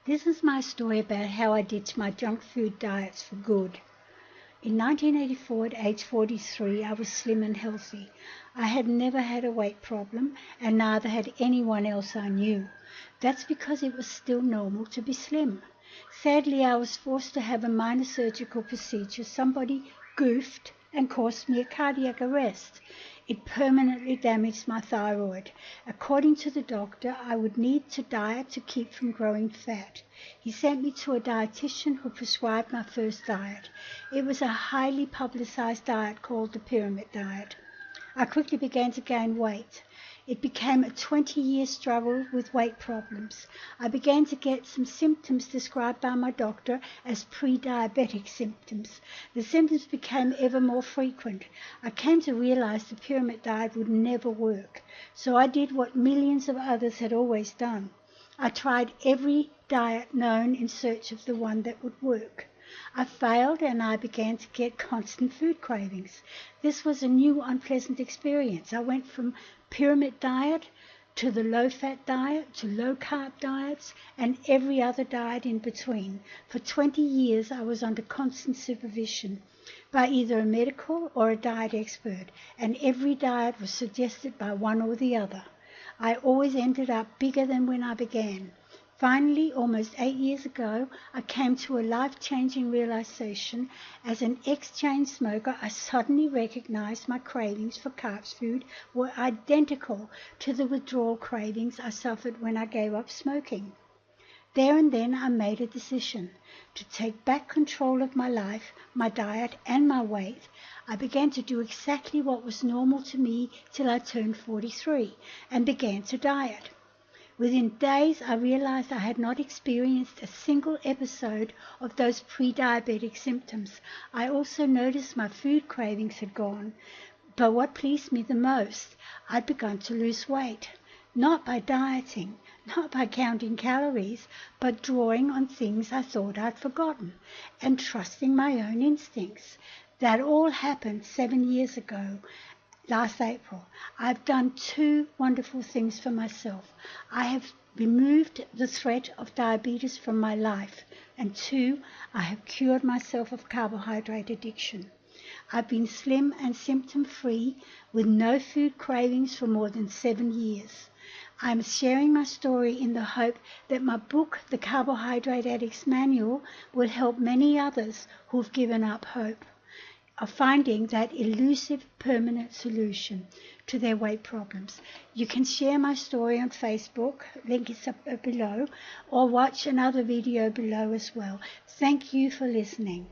This is my story about how I ditched my junk food diets for good. In 1984, at age 43, I was slim and healthy. I had never had a weight problem, and neither had anyone else I knew. That's because it was still normal to be slim. Sadly, I was forced to have a minor surgical procedure. Somebody goofed and caused me a cardiac arrest. It permanently damaged my thyroid. According to the doctor, I would need to diet to keep from growing fat. He sent me to a dietitian who prescribed my first diet. It was a highly publicized diet called the pyramid diet. I quickly began to gain weight. It became a 20-year struggle with weight problems. I began to get some symptoms described by my doctor as pre-diabetic symptoms. The symptoms became ever more frequent. I came to realize the pyramid diet would never work. So I did what millions of others had always done. I tried every diet known in search of the one that would work. I failed and I began to get constant food cravings. This was a new, unpleasant experience. I went from pyramid diet to the low-fat diet to low-carb diets and every other diet in between. For 20 years, I was under constant supervision by either a medical or a diet expert, and every diet was suggested by one or the other. I always ended up bigger than when I began. Finally, almost 8 years ago, I came to a life-changing realization. As an ex-chain smoker, I suddenly recognized my cravings for carb food were identical to the withdrawal cravings I suffered when I gave up smoking. There and then, I made a decision to take back control of my life, my diet, and my weight. I began to do exactly what was normal to me till I turned 43 and began to diet. Within days, I realized I had not experienced a single episode of those pre-diabetic symptoms. I also noticed my food cravings had gone. But what pleased me the most, I'd begun to lose weight. Not by dieting, not by counting calories, but drawing on things I thought I'd forgotten and trusting my own instincts. That all happened 7 years ago. Last April, I've done 2 wonderful things for myself. I have removed the threat of diabetes from my life, and 2, I have cured myself of carbohydrate addiction. I've been slim and symptom-free with no food cravings for more than 7 years. I'm sharing my story in the hope that my book, The Carbohydrate Addict's Manual, will help many others who've given up hope of finding that elusive permanent solution to their weight problems. You can share my story on Facebook, link is up below, or watch another video below as well. Thank you for listening.